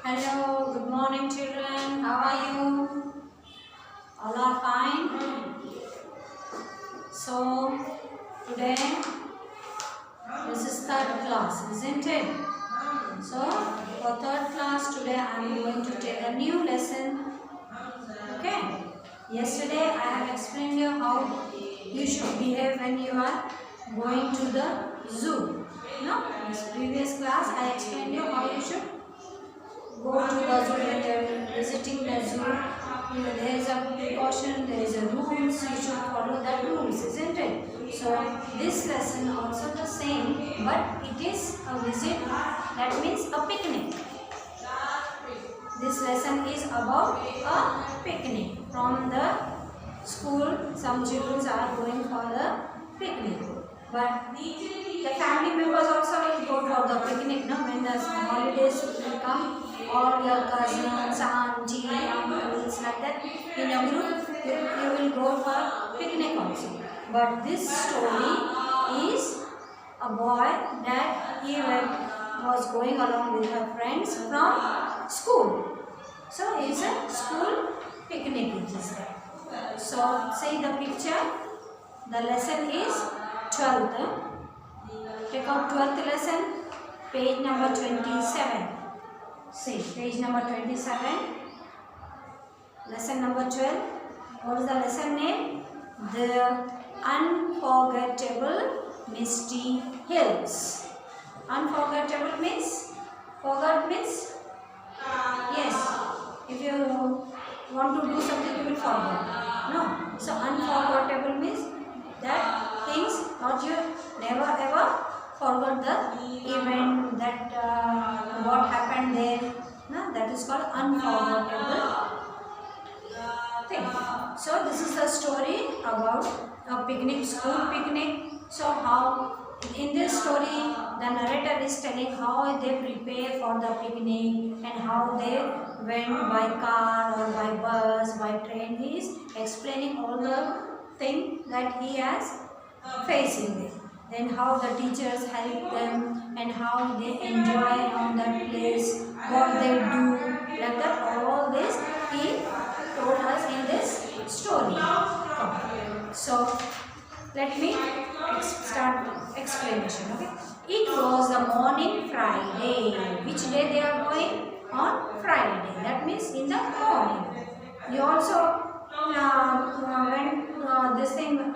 Hello, good morning children. How are you? All are fine? So, today this is third class, isn't it? So, for third class today I am going to take a new lesson. Okay? Yesterday I have explained you how you should behave when you are going to the zoo. No? In this previous class I explained you how you should go to the zoo when they are visiting the zoo. There is a precaution, there is a rules, you should follow that rules, isn't it? So this lesson also the same, but it is a visit, that means a picnic. This lesson is about a picnic from the school. Some children are going for the picnic, but the family members also will go for the picnic. No, when the holidays will come, all your cousins, auntie, uncles, like that, in a group, you will go for picnic also. But this story is a boy that he was going along with her friends from school. So it's a school picnic, it is there. So see the picture. The lesson is 12th. Take out 12th lesson, page number 27. See, page number 27, lesson number 12. What is the lesson name? The Unforgettable Misty Hills. Unforgettable means, forget means, yes, if you want to do something you will forget. No, so unforgettable means that things not you never ever forgot the event that what happened there. No, that is called unforgettable thing. So this is the story about a picnic, school picnic. So how in this story the narrator is telling how they prepare for the picnic and how they went by car or by bus, by train. He is explaining all the things that he has facing there. Then how the teachers help them and how they enjoy on that place, what they do, like that. All this he told us in this story. Okay. So let me start explanation. Okay. It was a morning Friday. Which day they are going? On Friday. That means in the morning. You also when this thing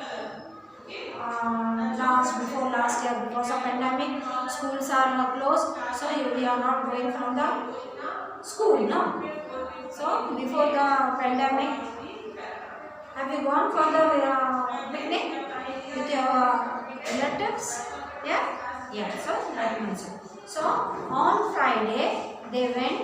before last year, because of pandemic, schools are closed, so we are not going from the school, no. So before the pandemic, have you gone for the picnic with your relatives? Yeah. So that means so on Friday they went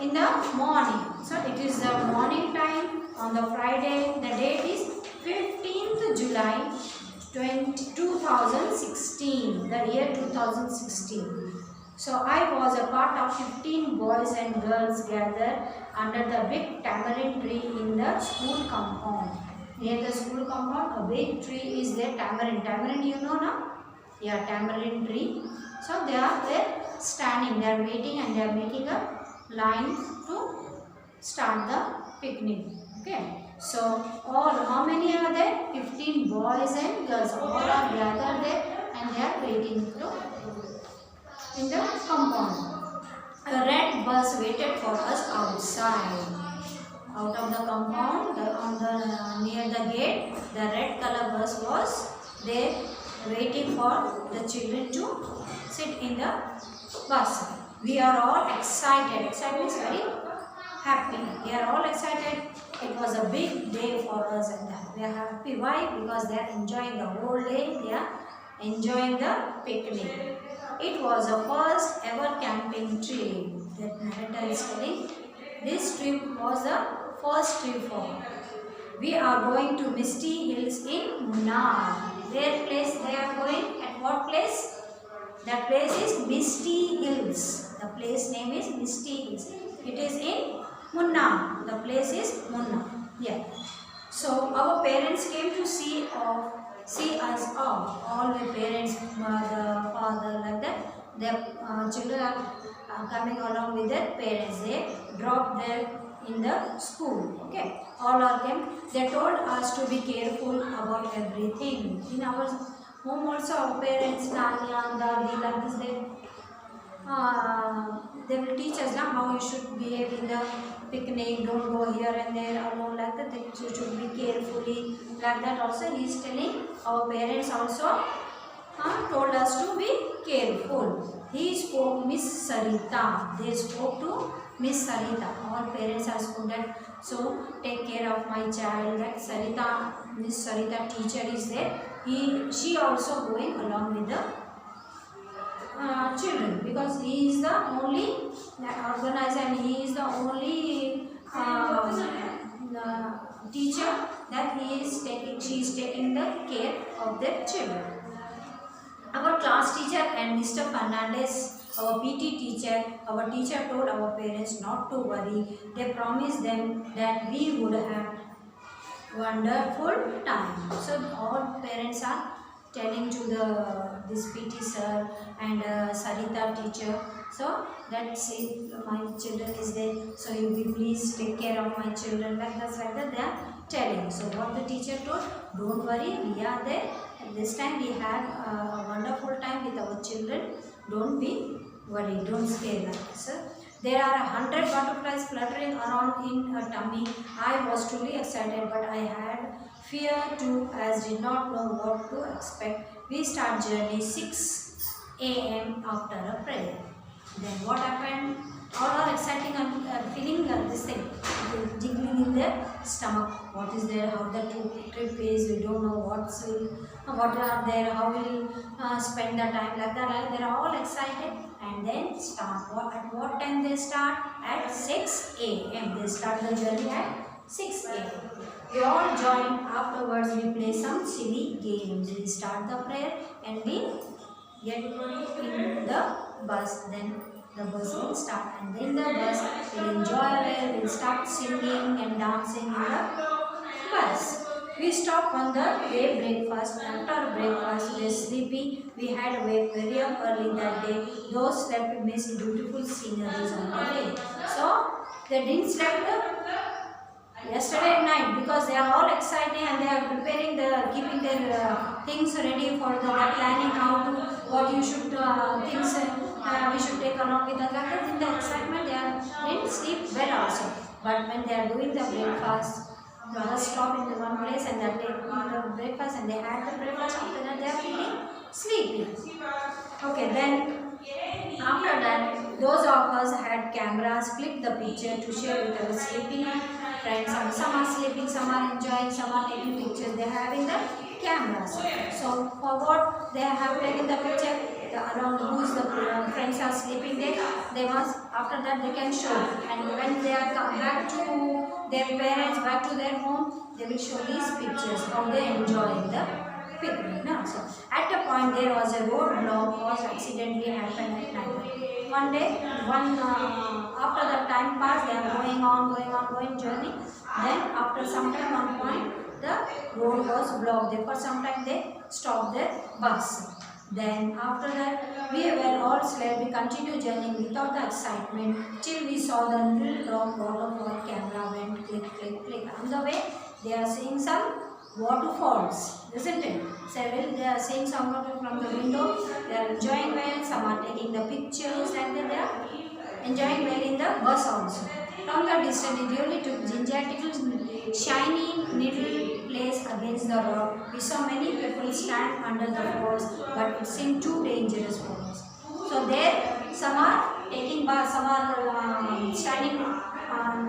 in the morning. So it is the morning time on the Friday. The date is 15th July 2016, the year 2016. So I was a part of 15 boys and girls gathered under the big tamarind tree in the school compound. Near the school compound, a big tree is there, tamarind. Tamarind you know now? Yeah, tamarind tree. So they are there standing, they are waiting and they are making a line to start the picnic. Okay. So all, how many are there? 15 boys and girls. All are gathered there and they are waiting to in the compound. A red bus waited for us outside. Out of the compound, near the gate, the red color bus was there waiting for the children to sit in the bus. We are all excited. Excited means very happy. We are all excited. It was a big day for us and we are happy. Why? Because they are enjoying the whole day. They are enjoying the picnic. It was a first ever camping trip. That narrator is telling. This trip was the first trip for. We are going to Misty Hills in Munnar. Their place they are going. At what place? That place is Misty Hills. The place name is Misty Hills. It is in Munnar. The place is Munnar. Yeah. So our parents came to see us off. All the parents, mother, father, like that. their children are coming along with their parents. They drop them in the school. Okay, all of them. They told us to be careful about everything. In our home also, our parents, Nanya, Dadi, like this, they will teach us now how you should behave in the picnic. Don't go here and there alone like that. You should be carefully like that. Also, he is telling our parents also told us to be careful. He spoke Miss Sarita. They spoke to Miss Sarita. All parents are spoken. So take care of my child. That Sarita, Miss Sarita teacher is there. She also going along with the children, because he is the only organizer and he is the only teacher that she is taking the care of their children. Our class teacher and Mr. Fernandez, our PT teacher, our teacher told our parents not to worry. They promised them that we would have wonderful time. So all parents are telling to this PT sir and Sarita teacher, so that say my children is there, so you be please take care of my children, like that they are telling. So what the teacher told, don't worry, we are there. At this time we have a wonderful time with our children. Don't be worried, don't scare like this. There are 100 butterflies fluttering around in her tummy. I was truly excited, but I had fear too, as did not know what to expect. We start journey 6 a.m. after a prayer. Then what happened? All are exciting and feeling this thing, jiggling in their stomach. What is there? How the trip is? We don't know what are there. How we'll spend the time like that. They are all excited and then start. At what time they start? At 6 a.m. They start the journey at 6 a.m. We all join. Afterwards, we play some silly games. We start the prayer and we get in the bus. Then the bus will start, and then the bus will enjoy well. We'll start singing and dancing in the bus. We stop on the day breakfast. After breakfast, we are sleepy. We had awake very early that day. Those slept missed beautiful sceneries on the way. So they didn't sleep yesterday night, because they are all excited and they are preparing keeping their things ready for they are planning what you should things we should take along with us. In the excitement they didn't sleep well also. But when they are doing the breakfast, they must stop in the one place and they take the breakfast and they had the breakfast. After that they are feeling sleepy. Okay, then after that, those of us had cameras, clicked the picture to share with our sleeping friends. Some are sleeping, some are enjoying, some are taking pictures. They are having the cameras. So for what they have taken the picture, around whose the friends are sleeping there, they must, after that they can show. And when they are back to their parents, back to their home, they will show these pictures how they enjoying the picnic. No? So at a point there was a roadblock was accidentally happened at night. One day, after the time passed, they are going journey. Then after some time, one point the road was blocked. For some time they stopped their bus. Then after that we were all slept. We continued journeying without the excitement till we saw the little drop out of our camera went click click click. On the way they are seeing some waterfalls, isn't it? Several they are seeing some water from the window. They are enjoying well. Some are taking the pictures and then they are enjoying well in the bus also. From the distance, it really took Ginger Tickle's shiny little place against the rock. We saw many people stand under the falls, but it seemed too dangerous for us. So there, some are taking baths, some are standing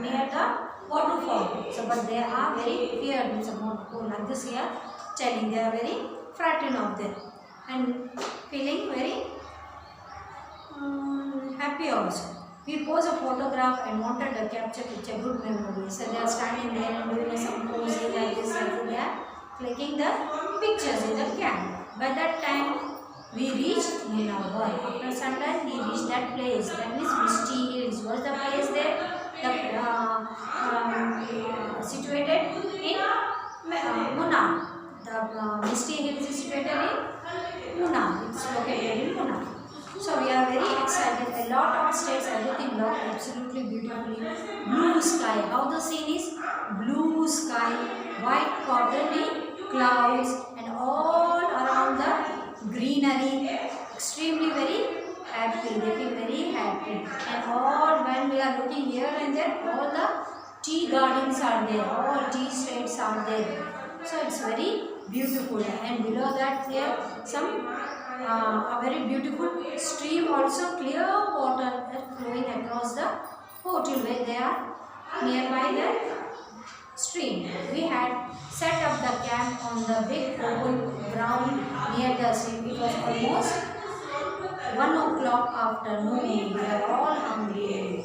near the waterfall. So, but they are very feared. It's a waterfall like this here. Telling they are very frightened of them and feeling very happy also. We posed a photograph and wanted to capture a good memory. So they are standing there and doing some posing like this, and they are clicking the pictures in the camera. By that time, we reached Munawar. After some time, we reached that place. That means Misty Hills. Was the place there? Situated in Munnar. The Misty Hills is situated in Munnar. It's located in Munnar. So we are everything looked absolutely beautifully. Blue sky. How the scene is? Blue sky, white cottony clouds, and all around the greenery. Extremely very happy. They feel very happy. And all when we are looking here and there, all the tea gardens are there. All tea estates are there. So it's very beautiful. And below that there some a very beautiful stream, also clear water flowing across the hotel where they are nearby the stream. We had set up the camp on the big open ground near the stream. It was almost 1 o'clock afternoon. We were all hungry.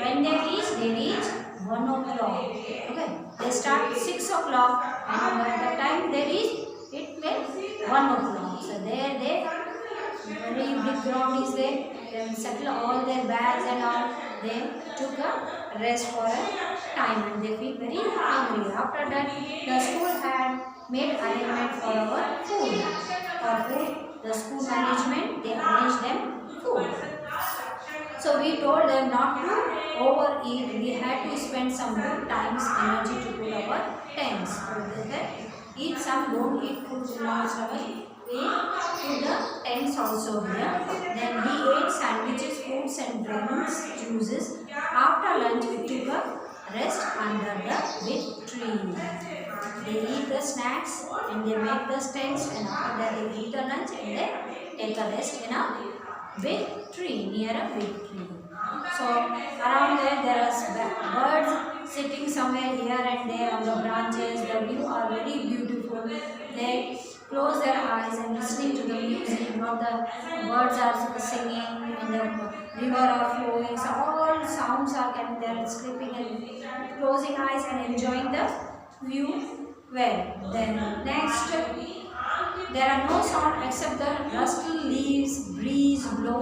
When they reach 1 o'clock. Okay, they start 6 o'clock, and by the time they reach, it will 1 o'clock. So there they very big ground is there. They settle all their bags and all. They took a rest for a time, and they feel very hungry. After that, the school had made arrangement for our food. For food, the school management they arranged them food. So we told them not to overeat. We had to spend some good times, energy to put our tents. So they eat some, don't eat food belongs away. We put the tents also here. Then we ate sandwiches, fruits and drinks, juices. After lunch we took a rest under the big tree. They eat the snacks and they make the tents, and after that they eat the lunch and they take a rest in a big tree, near a big tree. So around there are birds sitting somewhere here and there on the branches. The view are very beautiful. They close their eyes and listening to the music, what the birds are singing and the river are flowing. So all sounds are coming there, sleeping and closing eyes and enjoying the view well. Then next, there are no sound except the rustling leaves, breeze blow,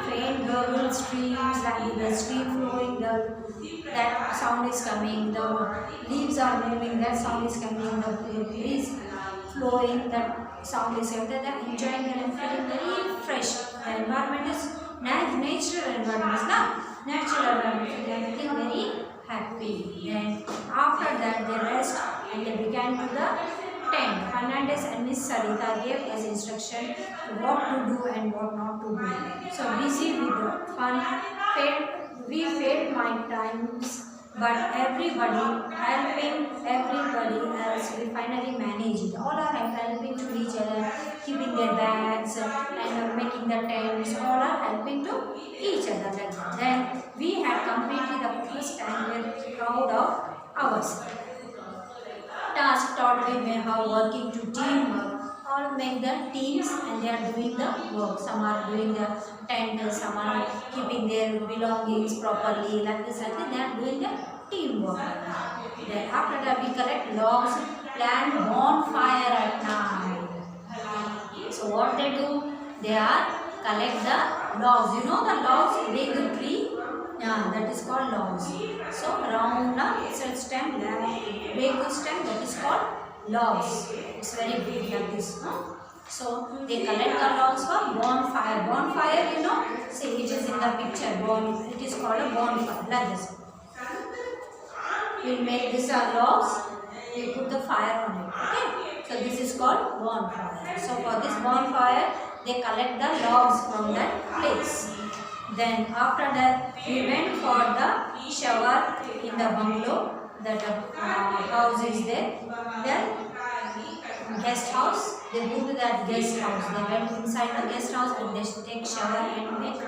faint gurgle streams, like the stream flowing, that sound is coming, the leaves are moving, that sound is coming, the breeze flowing, that sound is coming. They are enjoying and feeling very fresh. The environment is natural environment, natural environment. They are feeling very happy. Then after that they rest and they began to the tent. Fernandez and Miss Sarita gave us instruction what to do and what not to do. So busy with the fun, we failed my times, but everybody helping everybody else, we finally managed it. All are helping to each other, keeping their bags and making the tents. All are helping to each other. Then we had completed the first and we were proud of ours. Task taught we may have working to teamwork. All make the teams and they are doing the work. Some are doing the tent, some are keeping their belongings properly, like this and they are doing the teamwork. Then after that we collect logs, plan bonfire at night. So what they do? They are collect the logs. You know the logs, big tree. Yeah, that is called logs. So around the stem, big stem, that is called logs. It's very big like this. No? So they collect the logs for bonfire. Bonfire, you know, see it is in the picture. It is called a bonfire like this. We will make this logs. We put the fire on it. Okay. So this is called bonfire. So for this bonfire, they collect the logs from that place. Then after that we went for the shower in the bungalow. That house is there. Then guest house. They go to that guest house. They went inside the guest house and they take shower and make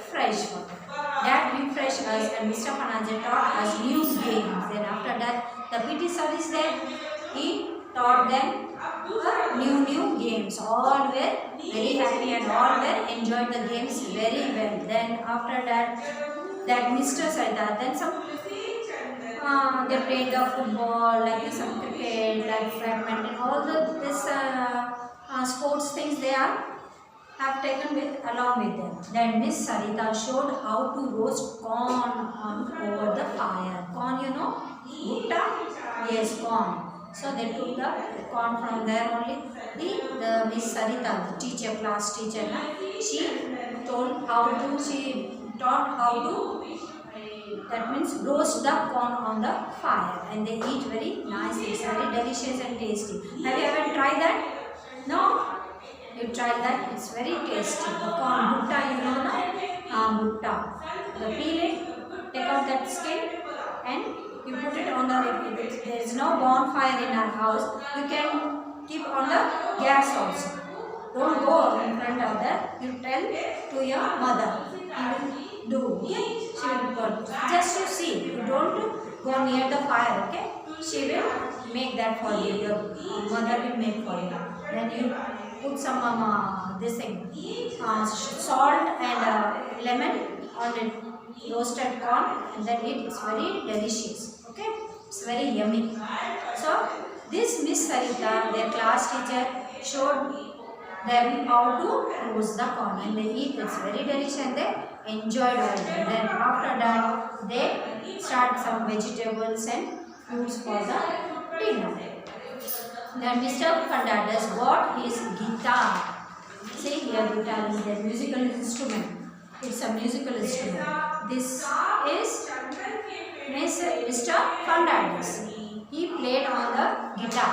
fresh water. That refreshed us and Mr. Fernandez taught us new games. Then after that the PT sir is there. He taught them new games. All were very happy and all were enjoyed the games very well. Then after that Mr. Sarita, then some they played the football, like some cricket, like badminton, all this sports things they have taken along with them. Then Miss Sarita showed how to roast corn over the fire. Corn, you know, bhutta? Yes, corn. So they took the corn from there only. The Miss Sarita, the teacher, class teacher, she she taught how to, that means roast the corn on the fire, and they eat very nice. It's very delicious and tasty. Have you ever tried that? No? You try that, it's very tasty. The corn butta, you know na? Butta. The peel it, take out that skin, and you put it on the, if there is no bonfire in our house, you can keep on the gas also. Don't go in front of that. You tell to your mother. He will do. Okay? She will go. Just you see. You don't go near the fire. Okay? She will make that for you. Your mother will make for you. Then you put some this thing, salt and lemon on the roasted corn, and then it is very delicious. Okay? It's very yummy. So this Miss Sarita, their class teacher, showed them how to roast the corn, and they eat. It's very delicious and they enjoyed it. And then after that they start some vegetables and fruits for the dinner. Then Mr. Fernandez got his guitar. See here, guitar is a musical instrument. It's a musical instrument. This is Mr. Fernandez. He played on the guitar.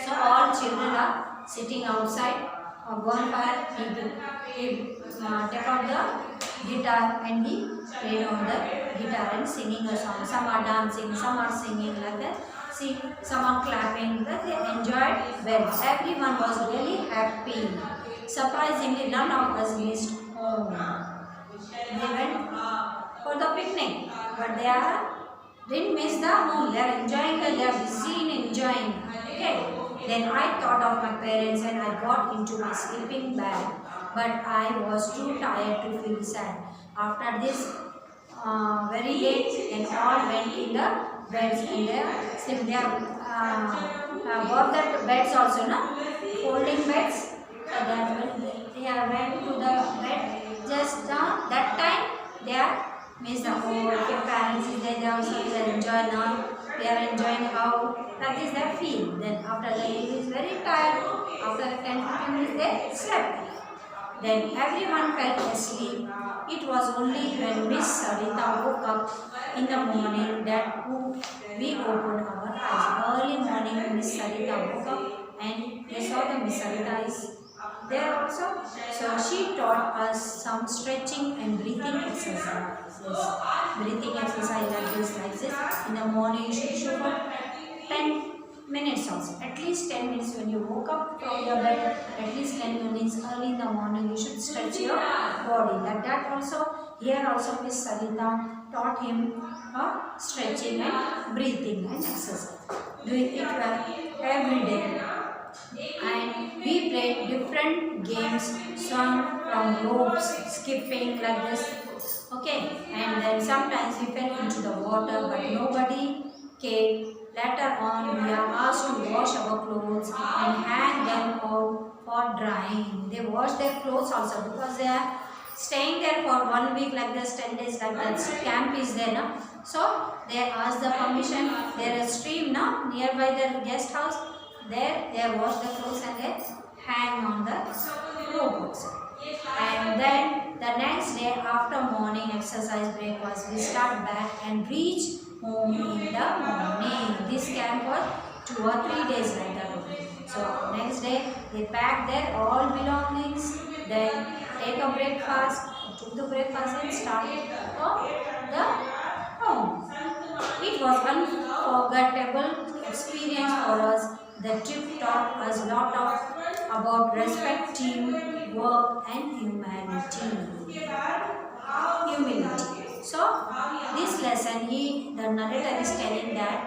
So all children are sitting outside a bonfire. He took out the guitar and he played on the guitar and singing a song. Some are dancing, some are singing like that. See, some are clapping. They enjoyed well. Everyone was really happy. Surprisingly, none of us missed home. They went for the picnic, but didn't miss the home. They are enjoying. They are busy in enjoying. Okay. Then I thought of my parents and I got into my sleeping bag, but I was too tired to feel sad. After this, very late, and all went in the beds and they got that beds also, no? Folding beds. So that they went to the bed. Just that time they are missed the whole. Your parents is there. They also enjoy now. They are enjoying how that is their feel. Then after that he is very tired. After 10-15 minutes they slept. Then everyone fell asleep. It was only when Miss Sarita woke up in the morning that we opened our eyes. Early morning Miss Sarita woke up and they saw that Miss Sarita is there also. So she taught us some stretching and breathing exercises. Breathing exercise like this. In the morning you should show for 10 minutes also. At least 10 minutes when you woke up from your bed. At least 10 minutes early in the morning you should stretch your body. Like that also. Here also Miss Sarita taught him stretching and breathing and exercise. Doing it well every day. And we played different games, swung from ropes, skipping like this. Okay, and then sometimes we fell into the water, but nobody came. Later on, we are asked to wash our clothes and hang them out for drying. They wash their clothes also because they are staying there for 1 week like this, 10 days like that. Camp is there, no? So they ask the permission. There is a stream, no? Nearby their guest house. There they wash the clothes and they hang on the rope also. And then the next day after morning exercise breakfast, we start back and reach home in the morning. This camp was 2 or 3 days like that. So next day they pack their all belongings, then take a breakfast, took the breakfast and started the home. It was unforgettable experience for us. The trip taught us a lot about respect, teamwork and humility. So this lesson, the narrator is telling that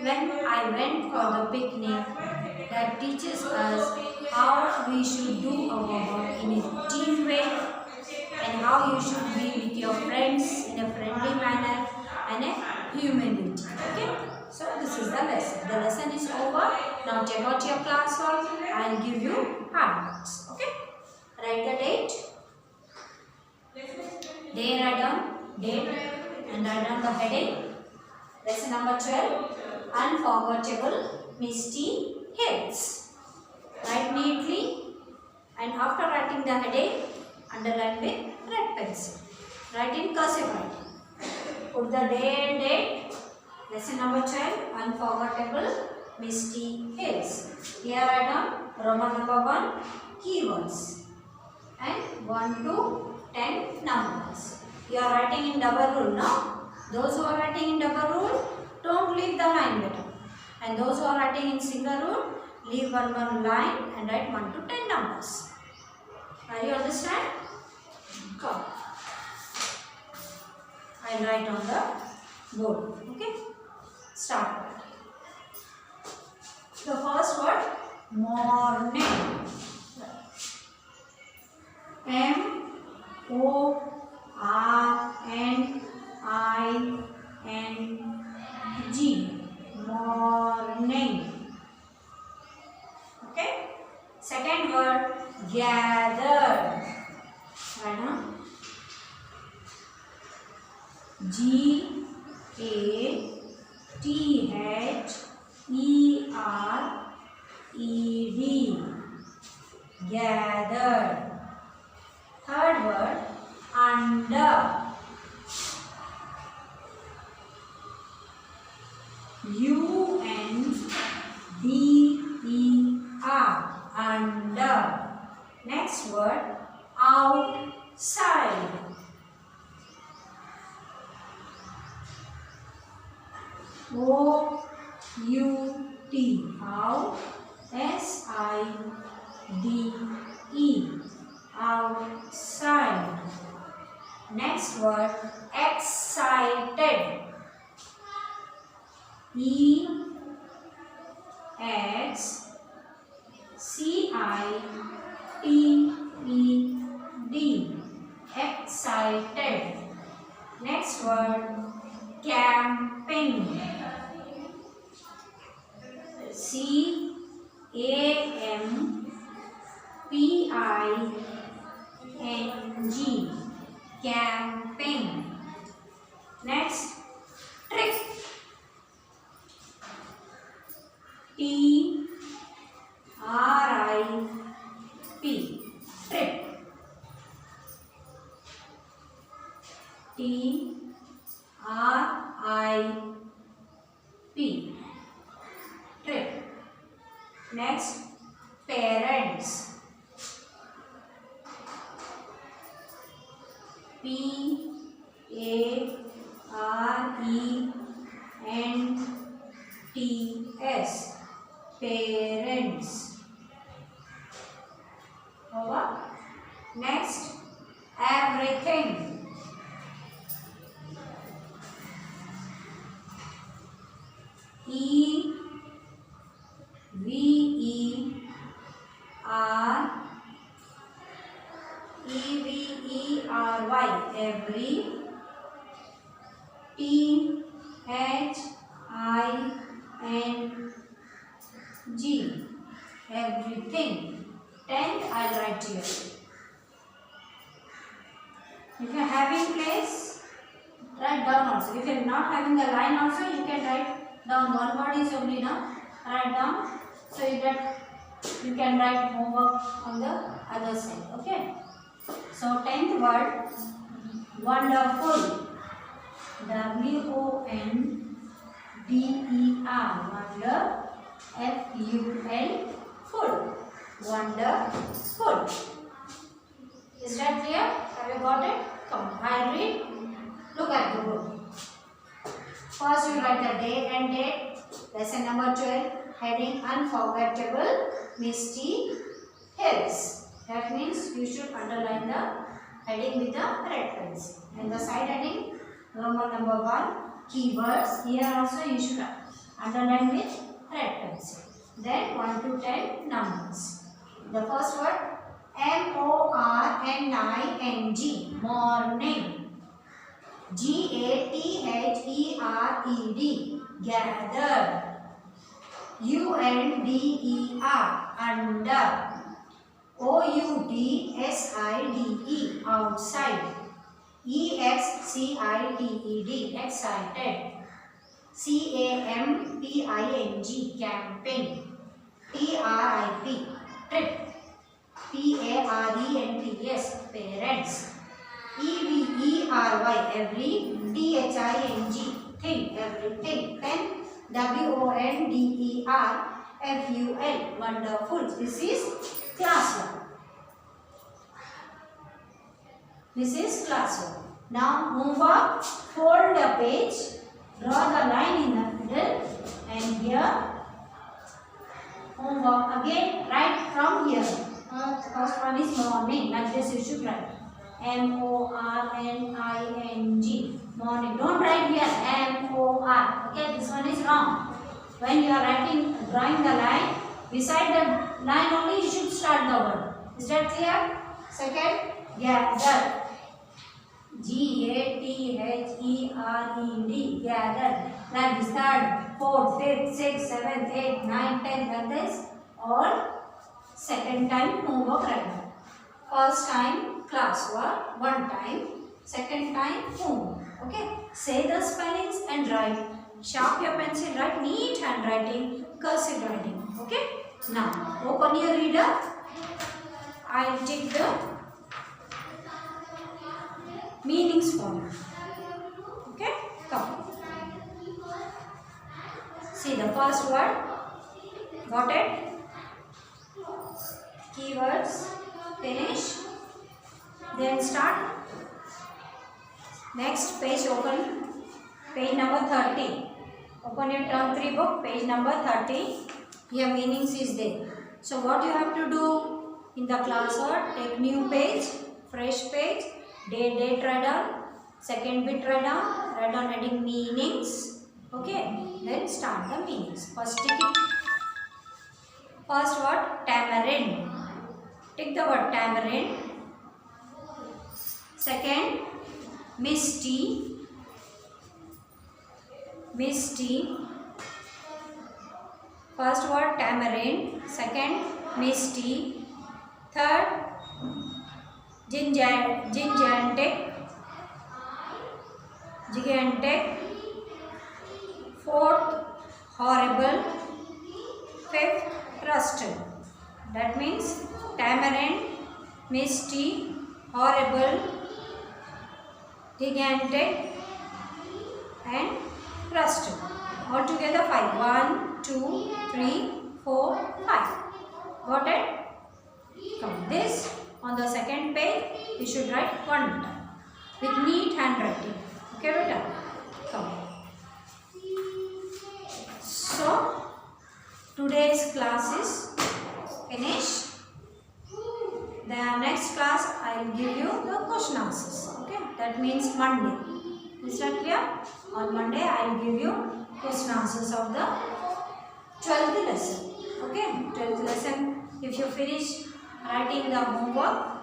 when I went for the picnic, that teaches us how we should do our work in a team way and how you should be with your friends in a friendly manner and a humility. Okay? So this is the lesson. The lesson is over. Now check out your class work. I will give you hard marks. Okay? Write the date. Day write down. Date. And write down the heading. Lesson number 12. unforgettable, misty hills. Write neatly, and after writing the heading, underline with red pencil. Write in cursive writing. Put the day and date. Lesson number 12, unforgettable, misty hills. Here write down Roman number 1, keywords, and 1 to 10 numbers. You are writing in double rule now. Those who are writing in double rule, don't leave the line better. And those who are writing in single rule, leave one line and write 1 to 10 numbers. Are you understand? Come. I will write on the board. Okay. Start. The first word, morning. M-O-R-N-I-N-G. Morning. Okay. Second word, gathered. Right now. G-A-T-H-E-R-E-D. Gathered. Third word, under. U-N-D-E-R. Under. Next word, outside. O-U-T. Out. S-I-D-E. Outside. Next word, excited. E-X-C-I-T-E-D. Excited. Next word, camping. C-A-M-P-I-N-G. Camping. Next, trip. T-R-I-P. Trip. T-R-I-P. Trip. Next, parents. P-A-R-E-N-T-S. Parents. Over. Next, everything. E-V-E-R-Y. Every. T-H-I-N-G. Everything. 10th I'll write here. If you are having place, write down also. If you are not having the line also, you can write down. One word is only now. Write down so that you can write homework on the other side. Okay. So 10th word, wonderful. W-O-N-D-E-R. Wonder. F-U-L. Full. Wonderful. Is that clear? Have you got it? Come, I'll read. Look at the book. First, you write the day and date. Lesson number 12. Heading, unforgettable, misty hills. That means you should underline the heading with the red pencil. And the side heading, Roman number 1, keywords. Here also you should underline with red pencil. Then 1 to 10 numbers. The first word, M-O-R-N-I-N-G. Morning. G-A-T-H-E-R-E-D. Gathered. U-N-D-E-R. Under. O-U-T-S-I-D-E. Outside. E-X-C-I-T-E-D. Excited. camping, camping. trip, trip. parents, parents. every, every. thing, everything. Pen, wonderful, wonderful. This is classroom. This is classroom. Now homework, fold the page, draw the line in the middle, and here homework again, write from here. First one is morning, like this you should write. morning, morning. Don't write here mor. Okay, this one is wrong. When you are writing, drawing the line, beside the line only you should start the word. Is that clear? Second, gather. GATHERED, gather. Like this, third, fourth, fifth, sixth, seventh, eighth, ninth, tenth, like this. Or second time homework write. First time class work, one time. Second time homework. Okay. Say the spellings and write. Sharp your pencil, write neat handwriting, cursive writing. Okay. Now open your reader. I'll take the meanings for you. Okay, come. See the first word. Got it? Keywords. Finish. Then start. Next page open. Page number 30. Open your term 3 book. Page number 30. Here meanings is there. So what you have to do in the class word? Take new page, fresh page. Date write down, second bit write down heading meanings. Okay, then start the meanings. First take it. First word tamarind. Take the word tamarind. Second, misty. Misty. First word tamarind. Second, misty. Third, gigantic. Fourth, horrible. Fifth, crusted. That means tamarind, misty, horrible, gigantic, and crusted. Altogether 5. 1, 2, 3, 4, 5. Got it? Come this. On the second page, you should write one time with neat handwriting. Okay, beta? Come. So, today's class is finished. The next class, I will give you the question answers. Okay, that means Monday. Is that clear? On Monday, I will give you question answers of the 12th lesson. Okay, 12th lesson. If you finish writing the homework,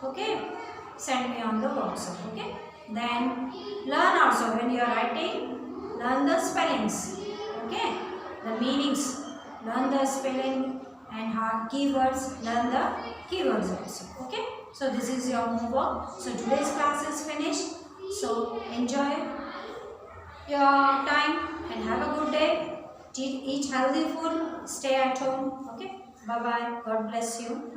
okay, send me on the WhatsApp. Okay, then learn also when you are writing, learn the spellings. Okay, the meanings, learn the spelling and hard keywords, learn the keywords also. Okay, so this is your homework. So today's class is finished. So enjoy your time and have a good day. Eat healthy food, stay at home. Okay, bye bye. God bless you.